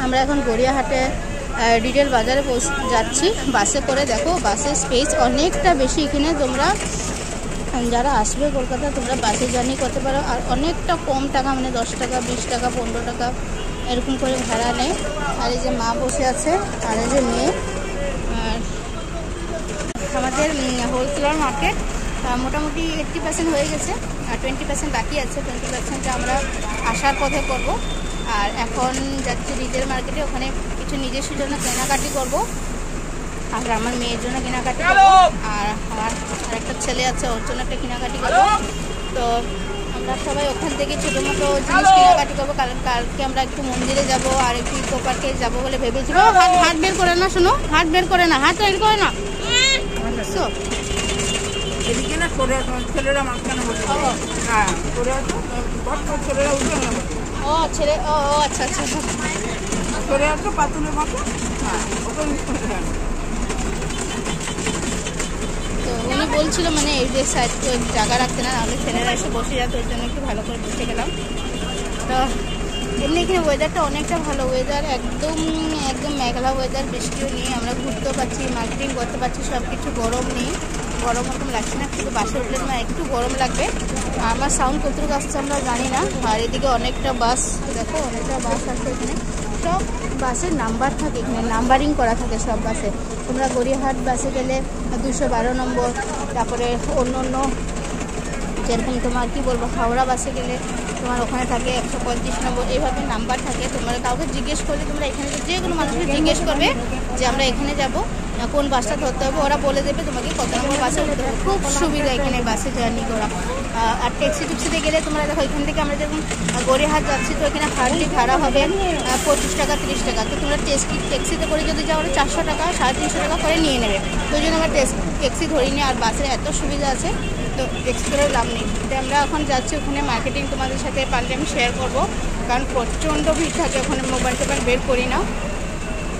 আমরা এখন গড়িয়াহাটে রিটেল বাজারে যাচ্ছি বাসে করে। দেখো বাসের স্পেস অনেকটা বেশি এখানে। তোমরা যারা আসবে কলকাতা তোমরা বাসে জার্নি করতে পারো, আর অনেকটা কম টাকা, মানে 10 টাকা 20 টাকা 15 টাকা এরকম করে ভাড়া নেয়। আর এই যে মা বসে আছে আর এই যে মেয়ে। আর আমাদের হোলসেলার মার্কেট মোটামুটি 80% হয়ে গেছে, আর 20% বাকি আছে। 20% আমরা আসার পথে করব। আর এখন যাচ্ছি রিটেল মার্কেটে, ওখানে কিছু নিজস্ব জন্য কেনাকাটি করব, আর আমার মেয়ের জন্য কেনাকাটি করবো, আর আমার আরেকটা ছেলে আছে ওর জন্য একটা কেনাকাটি করবো। তো আমরা সবাই ওখান থেকে ছোটো মোটো জিনিস কেনাকাটি করবো, কারণ কালকে আমরা একটু মন্দিরে যাব আর একটু ইকো পার্কে যাবো বলে ভেবেছি। হাট বের করে না, শোনো, হাট বের করে না, হাট তৈরি করে না। এদিকে না ছেলেরা মাঝখানে বসে, হ্যাঁ ছেলেরা উঠে না। ও ছেলে, ও আচ্ছা আচ্ছা, সরে আসো পাতুলের মতো, হ্যাঁ ওটা তো উনি বলছিল মানে এই যে সাইড তো জায়গা রাখতে না, নাহলে ছেলেরা এসে বসে যাত, ওই জন্য একটু ভালো করে বসে গেলাম। তো এমনি এখানে ওয়েদারটা অনেকটা ভালো, ওয়েদার একদম একদম মেঘলা ওয়েদার, বৃষ্টিও নেই, আমরা ঘুরতেও পারছি, মার্কেটিং করতে পারছি, সব কিছু গরম নেই, গরম ওরকম লাগছে না। কিন্তু বাসে উঠলে তোমার একটু গরম লাগবে। আমার সাউন্ড কতটুকু আসছে আমরা জানি না। আর এদিকে অনেকটা বাস, দেখো অনেকটা বাস আছে এখানে, সব বাসের নাম্বার থাকে এখানে, নাম্বারিং করা থাকে সব বাসে। তোমরা গড়িয়াহাট বাসে গেলে 212 নম্বর, তারপরে অন্য অন্য যেরকম তোমার কি বলবো হাওড়া বাসে গেলে তোমার ওখানে থাকে 135 নম্বর, এইভাবে নাম্বার থাকে। তোমরা কাউকে জিজ্ঞেস করলে, তোমরা এখানে যে কোনো মানুষকে জিজ্ঞেস করবে যে আমরা এখানে যাব, কোন বাসটা ধরতে হবে, ওরা বলে দেবে তোমাকে কত নম্বর বাসে উঠতে হবে। খুব সুবিধা এখানে বাসে জার্নি করা। আর ট্যাক্সিতে গেলে তোমরা দেখো এখান থেকে আমরা যখন গড়িয়াহাট যাচ্ছি, তো এখানে হার্ডলি ভাড়া হবে 25 টাকা 30 টাকা। তো তোমরা ট্যাক্সিতে করে যদি যাও, 400 টাকা 350 টাকা করে নিয়ে নেবে। তো ওই জন্য আমরা ট্যাক্সি ধরিনি। আর বাসের এত সুবিধা আছে, তো ট্যাক্সি করে লাভ নেই। তো আমরা এখন যাচ্ছি ওখানে, মার্কেটিং তোমাদের সাথে পারলে আমি শেয়ার করবো, কারণ প্রচণ্ড ভিড় থাকে ওখানে, মোবাইল টোবাইল বের করি না,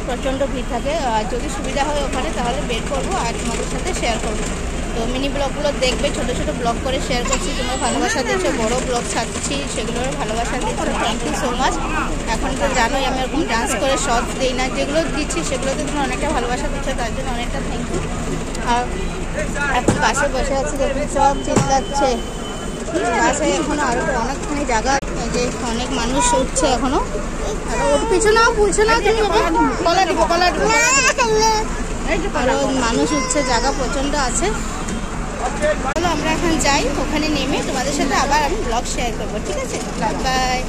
প্রচণ্ড ভিড় থাকে। আর যদি সুবিধা হয় ওখানে তাহলে বের করবো আর তোমাদের সাথে শেয়ার করবো। তো মিনি ব্লগগুলো দেখবে, ছোটো ছোটো ব্লগ করে শেয়ার করছি, তোমরা ভালোবাসা দিচ্ছ, বড় ব্লগ ছাড়ছি সেগুলোর ভালোবাসা দিচ্ছ, থ্যাংক ইউ সো মাচ। এখন তো জানোই আমি এরকম ডান্স করে শর্টস দিই না, যেগুলো দিচ্ছি সেগুলোতে তোমরা অনেকটা ভালোবাসা দিচ্ছ, তার জন্য অনেকটা থ্যাংক ইউ। আর এখন বাসে বসে আছি, দেখুন সব চিল্লাচ্ছে। বাসে এখনো আরও অনেকখানি জায়গা, যে অনেক মানুষ উঠছে এখনো। আর পিছনে পুছো না, তুমি কলা দিব, কলা দিব। আরও মানুষ উঠছে, জায়গা প্রচণ্ড আছে। চলো আমরা এখন যাই, ওখানে নেমে তোমাদের সাথে আবার আমি ব্লগ শেয়ার করবো, ঠিক আছে? বাই।